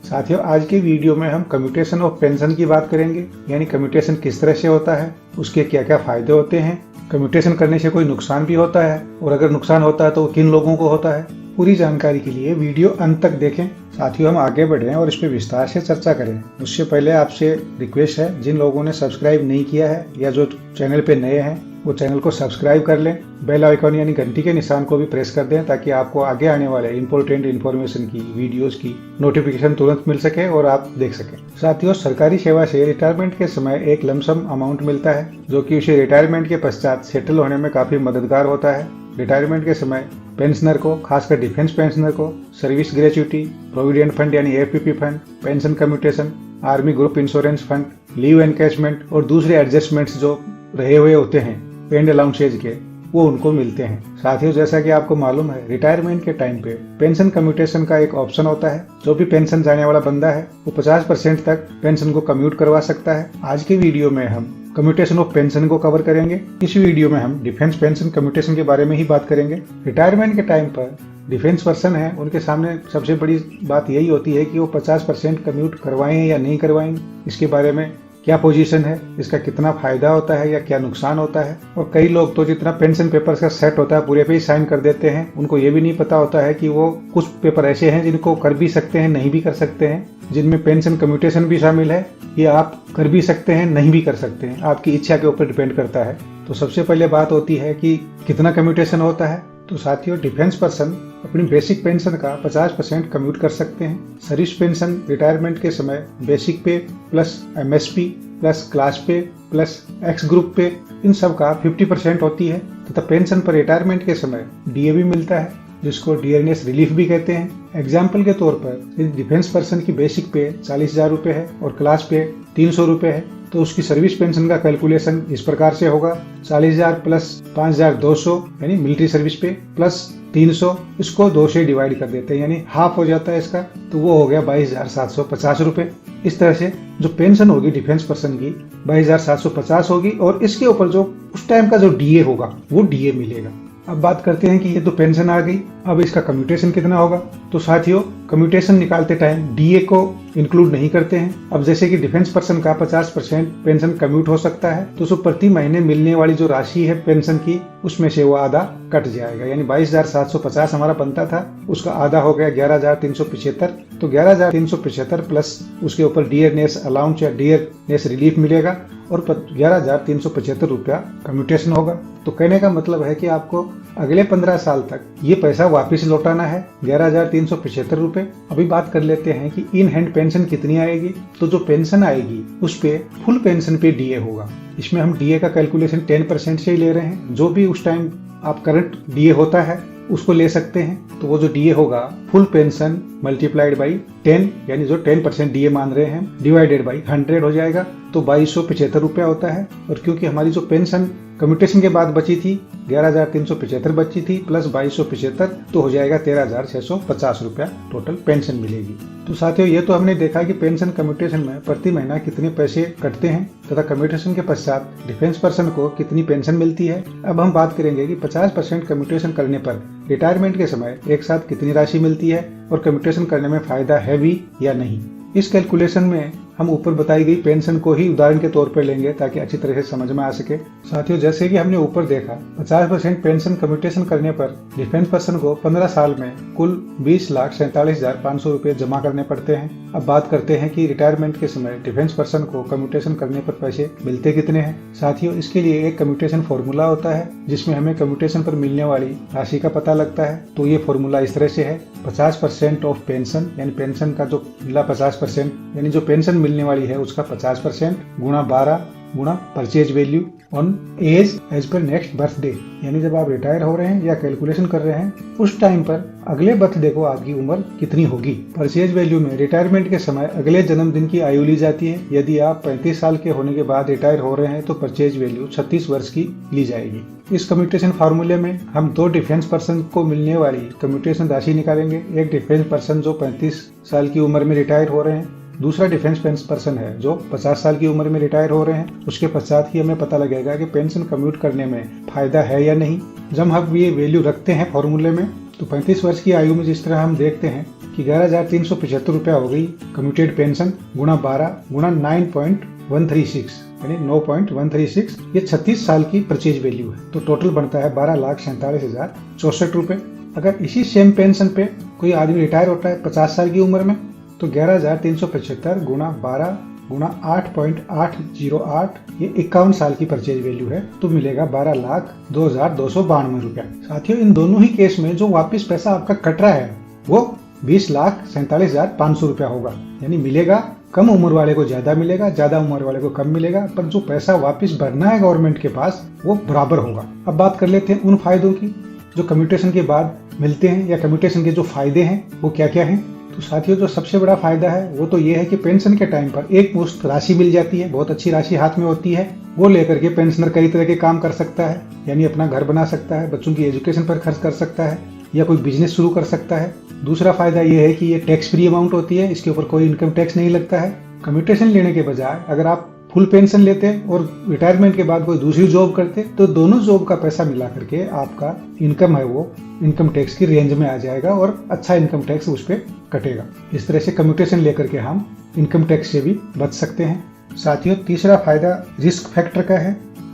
साथियों, आज की वीडियो में हम कम्यूटेशन ऑफ पेंशन की बात करेंगे। यानी कम्यूटेशन किस तरह से होता है, उसके क्या क्या फायदे होते हैं, कम्यूटेशन करने से कोई नुकसान भी होता है और अगर नुकसान होता है तो किन लोगों को होता है। पूरी जानकारी के लिए वीडियो अंत तक देखें। साथियों, हम आगे बढ़ें और इस पर विस्तार से चर्चा करें उससे पहले आपसे रिक्वेस्ट है, जिन लोगों ने सब्सक्राइब नहीं किया है या जो चैनल पे नए हैं वो चैनल को सब्सक्राइब कर लें। बेल आइकॉन यानी घंटी के निशान को भी प्रेस कर दें ताकि आपको आगे आने वाले इंपॉर्टेंट इन्फॉर्मेशन की वीडियोस की नोटिफिकेशन तुरंत मिल सके और आप देख सकें। साथियों, सरकारी सेवा से रिटायरमेंट के समय एक लमसम अमाउंट मिलता है जो कि उसे रिटायरमेंट के पश्चात सेटल होने में काफी मददगार होता है। रिटायरमेंट के समय पेंशनर को, खासकर डिफेंस पेंशनर को, सर्विस ग्रेच्युटी, प्रोविडेंट फंड यानी FPP fund, pension commutation, army group insurance fund, leave encashment और दूसरे एडजस्टमेंट्स जो रहे हुए होते हैं पेंड अलाउंसेज के, वो उनको मिलते हैं। साथियों, जैसा कि आपको मालूम है, रिटायरमेंट के टाइम पे पेंशन कम्यूटेशन का एक ऑप्शन होता है। जो भी पेंशन जाने वाला बंदा है वो 50% तक पेंशन को कम्यूट करवा सकता है। आज के वीडियो में हम कम्यूटेशन ऑफ पेंशन को कवर करेंगे। इस वीडियो में हम डिफेंस पेंशन कम्यूटेशन के बारे में ही बात करेंगे। रिटायरमेंट के टाइम पर डिफेंस पर्सन है, उनके सामने सबसे बड़ी बात यही होती है कि वो 50% कम्यूट करवाएं या नहीं करवाएं, इसके बारे में क्या पोजीशन है, इसका कितना फायदा होता है या क्या नुकसान होता है। और कई लोग तो जितना पेंशन पेपर्स का सेट होता है पूरे पे ही साइन कर देते हैं। उनको ये भी नहीं पता होता है कि वो कुछ पेपर ऐसे हैं जिनको कर भी सकते हैं, नहीं भी कर सकते हैं, जिनमें पेंशन कम्यूटेशन भी शामिल है। ये आप कर भी सकते हैं, नहीं भी कर सकते हैं, आपकी इच्छा के ऊपर डिपेंड करता है। तो सबसे पहले बात होती है कि कितना कम्यूटेशन होता है। तो साथियों, डिफेंस पर्सन अपनी बेसिक पेंशन का 50% कम्यूट कर सकते हैं। सर्विस पेंशन रिटायरमेंट के समय बेसिक पे प्लस एमएसपी प्लस क्लास पे प्लस एक्स ग्रुप पे, इन सब का 50% होती है। तथा पेंशन पर रिटायरमेंट के समय डीए भी मिलता है, जिसको डियरनेस रिलीफ भी कहते हैं। एग्जाम्पल के तौर पर डिफेंस पर्सन की बेसिक पे 40,000 रुपए है और क्लास पे 300 रुपए है, तो उसकी सर्विस पेंशन का कैलकुलेशन इस प्रकार से होगा: 40,000 प्लस 5,200 यानी मिलिट्री सर्विस पे प्लस 300, इसको 2 से डिवाइड कर देते हैं यानी हाफ हो जाता है इसका, तो वो हो गया 22,750 रुपए। इस तरह से जो पेंशन होगी डिफेंस पर्सन की 22,750 होगी और इसके ऊपर जो उस टाइम का जो डीए होगा वो डीए मिलेगा। अब बात करते हैं कि ये तो पेंशन आ गई, अब इसका कम्यूटेशन कितना होगा। तो साथियों, कम्यूटेशन निकालते टाइम डीए को इंक्लूड नहीं करते हैं। अब जैसे कि डिफेंस पर्सन का 50% पेंशन कम्यूट हो सकता है, तो उसको प्रति महीने मिलने वाली जो राशि है पेंशन की, उसमें से वो आधा कट जाएगा। यानी 22,750 हमारा बनता था, उसका आधा हो गया 11,375। तो 11,375 प्लस उसके ऊपर डियरनेस अलाउंस या डियरनेस रिलीफ मिलेगा और 11,375 रुपया कम्यूटेशन होगा। तो कहने का मतलब है कि आपको अगले 15 साल तक ये पैसा वापस लौटाना है, 11,375 रुपए। अभी बात कर लेते हैं कि इन हैंड पेंशन कितनी आएगी। तो जो पेंशन आएगी उस पे फुल पेंशन पे डीए होगा। इसमें हम डीए का कैलकुलेशन 10% से ही ले रहे हैं। जो भी उस टाइम आप करंट डीए होता है उसको ले सकते हैं। तो वो जो डीए होगा फुल पेंशन मल्टीप्लाइड बाई 10 यानी जो 10% डीए मान रहे हैं डिवाइडेड बाई 100 हो जाएगा, तो 2275 रुपया होता है। और क्योंकि हमारी जो पेंशन कम्यूटेशन के बाद बची थी 11,375 बची थी प्लस 2275, तो हो जाएगा 13,650 रुपया टोटल पेंशन मिलेगी। तो साथियों, ये तो हमने देखा कि पेंशन कम्यूटेशन में प्रति महीना कितने पैसे कटते हैं तथा कम्यूटेशन के पश्चात डिफेंस पर्सन को कितनी पेंशन मिलती है। अब हम बात करेंगे कि 50% कम्यूटेशन करने पर रिटायरमेंट के समय एक साथ कितनी राशि मिलती है और कम्यूटेशन करने में फायदा है भी या नहीं। इस कैलकुलेशन में हम ऊपर बताई गई पेंशन को ही उदाहरण के तौर पर लेंगे ताकि अच्छी तरह से समझ में आ सके। साथियों, जैसे कि हमने ऊपर देखा, 50% पेंशन कम्यूटेशन करने पर डिफेंस पर्सन को 15 साल में कुल 20,47,500 रुपए जमा करने पड़ते हैं। अब बात करते हैं कि रिटायरमेंट के समय डिफेंस पर्सन को कम्यूटेशन करने पर पैसे मिलते कितने हैं। साथियों, इसके लिए एक कम्यूटेशन फॉर्मूला होता है जिसमें हमें कम्यूटेशन पर मिलने वाली राशि का पता लगता है। तो ये फॉर्मूला इस तरह से है: 50% ऑफ पेंशन यानी पेंशन का जो मिला 50% यानी जो पेंशन मिलने वाली है उसका 50% गुणा 12 गुणा purchase value on age as per next birthday. यानी जब आप रिटायर हो रहे हैं या कैलकुलेशन कर रहे हैं उस टाइम पर अगले बर्थडे को आपकी उम्र कितनी होगी। परचेज वैल्यू में रिटायरमेंट के समय अगले जन्मदिन की आयु ली जाती है। यदि आप 35 साल के होने के बाद रिटायर हो रहे हैं तो परचेज वैल्यू 36 वर्ष की ली जाएगी। इस कम्यूटेशन फार्मूले में हम 2 डिफेंस पर्सन को मिलने वाली कम्यूटेशन राशि निकालेंगे। एक डिफेंस पर्सन जो 35 साल की उम्र में रिटायर हो रहे हैं, दूसरा डिफेंस पर्सन है जो 50 साल की उम्र में रिटायर हो रहे हैं। उसके पश्चात ही हमें पता लगेगा कि पेंशन कम्यूट करने में फायदा है या नहीं। जब हम ये वैल्यू रखते हैं फॉर्मूले में, तो 35 वर्ष की आयु में जिस तरह हम देखते हैं कि 11,375 रुपया हो गई कम्यूटेड पेंशन गुणा 12 गुणा 9.136 यानी 9.136, ये 36 साल की परचेज वैल्यू है। तो टोटल बनता है 12,47,064 रुपए। अगर इसी सेम पेंशन पे कोई आदमी रिटायर होता है 50 साल की उम्र में, तो 11,375 गुणा 12 गुणा 8.808, ये 51 साल की परचेज वैल्यू है। तो मिलेगा 12,02,292 रुपया। साथियों, इन दोनों ही केस में जो वापिस पैसा आपका कट रहा है वो 20,47,500 रुपया होगा। यानी मिलेगा, कम उम्र वाले को ज्यादा मिलेगा, ज्यादा उम्र वाले को कम मिलेगा, पर जो पैसा वापस भरना है गवर्नमेंट के पास वो बराबर होगा। अब बात कर लेते हैं उन फायदों की जो कम्यूटेशन के बाद मिलते हैं, या कम्यूटेशन के जो फायदे हैं वो क्या क्या हैं। तो साथियों, जो सबसे बड़ा फायदा है वो तो ये है कि पेंशन के टाइम पर एक मुश्त राशि मिल जाती है, बहुत अच्छी राशि हाथ में होती है। वो लेकर के पेंशनर कई तरह के काम कर सकता है, यानी अपना घर बना सकता है, बच्चों की एजुकेशन पर खर्च कर सकता है, या कोई बिजनेस शुरू कर सकता है। दूसरा फायदा ये है कि ये टैक्स फ्री अमाउंट होती है, इसके ऊपर कोई इनकम टैक्स नहीं लगता है। कम्यूटेशन लेने के बजाय अगर आप फुल पेंशन लेते और रिटायरमेंट के बाद कोई दूसरी जॉब करते, तो दोनों जॉब का पैसा मिला करके आपका इनकम है वो इनकम टैक्स की रेंज में आ जाएगा और अच्छा इनकम टैक्स उस पर कटेगा। इस तरह से कम्यूटेशन लेकर के हम इनकम टैक्स से भी बच सकते हैं। साथियों, तीसरा फायदा रिस्क फैक्टर का है।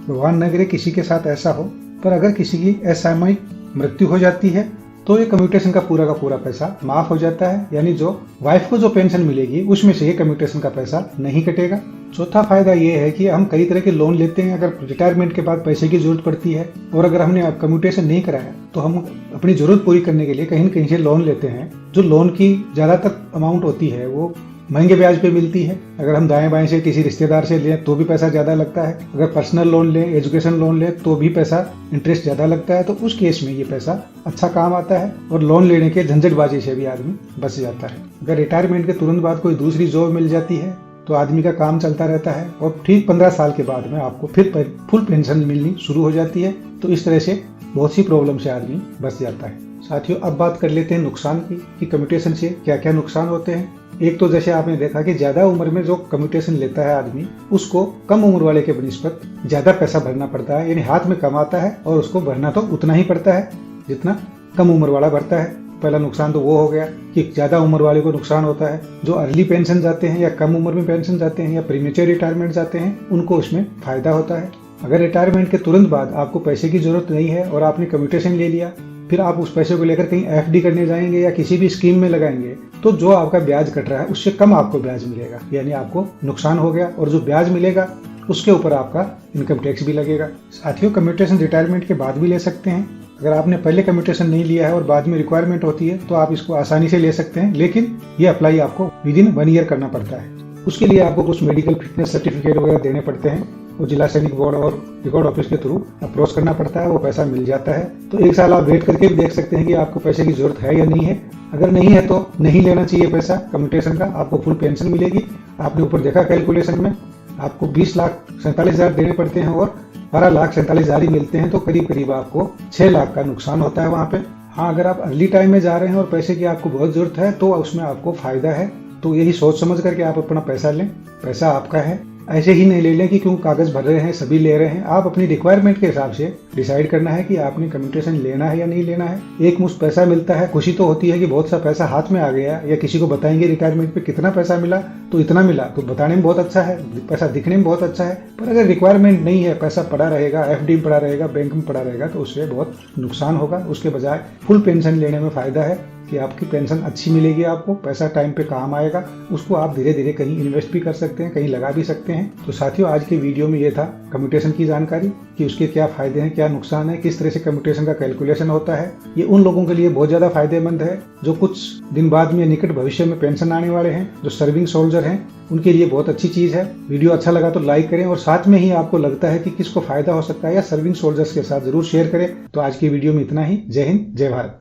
भगवान न करे किसी के साथ ऐसा हो, पर अगर किसी की असामयिक मृत्यु हो जाती है तो ये कम्यूटेशन का पूरा पैसा माफ हो जाता है, यानी जो वाइफ को जो पेंशन मिलेगी उसमें से ये कम्यूटेशन का पैसा नहीं कटेगा। चौथा फायदा ये है कि हम कई तरह के लोन लेते हैं, अगर रिटायरमेंट के बाद पैसे की जरूरत पड़ती है और अगर हमने कम्यूटेशन नहीं कराया तो हम अपनी जरूरत पूरी करने के लिए कहीं न कहीं से लोन लेते हैं। जो लोन की ज्यादातर अमाउंट होती है वो महंगे ब्याज पे मिलती है। अगर हम दाएं बाएं से किसी रिश्तेदार से लें तो भी पैसा ज्यादा लगता है, अगर पर्सनल लोन लें, एजुकेशन लोन लें तो भी पैसा इंटरेस्ट ज्यादा लगता है। तो उस केस में ये पैसा अच्छा काम आता है और लोन लेने के झंझटबाजी से भी आदमी बच जाता है। अगर रिटायरमेंट के तुरंत बाद कोई दूसरी जॉब मिल जाती है तो आदमी का काम चलता रहता है और ठीक 15 साल के बाद में आपको फिर फुल पेंशन मिलनी शुरू हो जाती है। तो इस तरह से बहुत सी प्रॉब्लम से आदमी बच जाता है। साथियों, अब बात कर लेते हैं नुकसान की कि कम्यूटेशन से क्या क्या नुकसान होते हैं। एक तो जैसे आपने देखा कि ज्यादा उम्र में जो कम्यूटेशन लेता है आदमी, उसको कम उम्र वाले के बनिस्बत ज्यादा पैसा भरना पड़ता है, यानी हाथ में कम आता है और उसको भरना तो उतना ही पड़ता है जितना कम उम्र वाला भरता है। पहला नुकसान तो वो हो गया कि ज्यादा उम्र वाले को नुकसान होता है। जो अर्ली पेंशन जाते हैं या कम उम्र में पेंशन जाते हैं या प्रीमेच्योर रिटायरमेंट जाते हैं, उनको उसमें फायदा होता है। अगर रिटायरमेंट के तुरंत बाद आपको पैसे की जरूरत नहीं है और आपने कम्यूटेशन ले लिया, फिर आप उस पैसे को लेकर कहीं एफडी करने जाएंगे या किसी भी स्कीम में लगाएंगे, तो जो आपका ब्याज कट रहा है उससे कम आपको ब्याज मिलेगा, यानी आपको नुकसान हो गया। और जो ब्याज मिलेगा उसके ऊपर आपका इनकम टैक्स भी लगेगा। साथियों, कम्यूटेशन रिटायरमेंट के बाद भी ले सकते हैं। अगर आपने पहले कम्यूटेशन नहीं लिया है और बाद में रिक्वायरमेंट होती है तो आप इसको आसानी से ले सकते हैं, लेकिन ये अप्लाई आपको विदिन 1 ईयर करना पड़ता है। उसके लिए आपको कुछ मेडिकल फिटनेस सर्टिफिकेट वगैरह देने पड़ते हैं, वो जिला सैनिक बोर्ड और रिकॉर्ड ऑफिस के थ्रू अप्रोच करना पड़ता है, वो पैसा मिल जाता है। तो 1 साल आप वेट करके भी देख सकते हैं कि आपको पैसे की जरूरत है या नहीं है। अगर नहीं है तो नहीं लेना चाहिए पैसा कम्यूटेशन का, आपको फुल पेंशन मिलेगी। आपने ऊपर देखा कैलकुलेशन में आपको 20,47,000 देने पड़ते हैं और 12,47,000 ही मिलते हैं, तो करीब करीब आपको 6 लाख का नुकसान होता है वहाँ पे। हाँ, अगर आप अर्ली टाइम में जा रहे हैं और पैसे की आपको बहुत जरूरत है तो उसमें आपको फायदा है। तो यही सोच समझ करके आप अपना पैसा लें, पैसा आपका है। ऐसे ही नहीं ले लें कि क्यों कागज भर रहे हैं सभी ले रहे हैं। आप अपनी रिक्वायरमेंट के हिसाब से डिसाइड करना है कि आपने कम्यूटेशन लेना है या नहीं लेना है। एक मुश्त पैसा मिलता है, खुशी तो होती है कि बहुत सा पैसा हाथ में आ गया, या किसी को बताएंगे रिटायरमेंट पे कितना पैसा मिला तो इतना मिला, तो बताने में बहुत अच्छा है, पैसा दिखने में बहुत अच्छा है। पर अगर रिक्वायरमेंट नहीं है, पैसा पड़ा रहेगा, एफडी में पड़ा रहेगा, बैंक में पड़ा रहेगा, तो उससे बहुत नुकसान होगा। उसके बजाय फुल पेंशन लेने में फायदा है कि आपकी पेंशन अच्छी मिलेगी, आपको पैसा टाइम पे काम आएगा, उसको आप धीरे धीरे कहीं इन्वेस्ट भी कर सकते हैं, कहीं लगा भी सकते हैं। तो साथियों, आज के वीडियो में ये था कम्यूटेशन की जानकारी कि उसके क्या फायदे हैं, क्या नुकसान है, किस तरह से कम्यूटेशन का कैलकुलेशन होता है। ये उन लोगों के लिए बहुत ज्यादा फायदेमंद है जो कुछ दिन बाद में निकट भविष्य में पेंशन आने वाले हैं, जो सर्विंग सोल्जर हैं, उनके लिए बहुत अच्छी चीज है। वीडियो अच्छा लगा तो लाइक करें और साथ में ही आपको लगता है कि किसको फायदा हो सकता है या सर्विंग सोल्जर्स के साथ जरूर शेयर करें। तो आज की वीडियो में इतना ही। जय हिंद, जय भारत।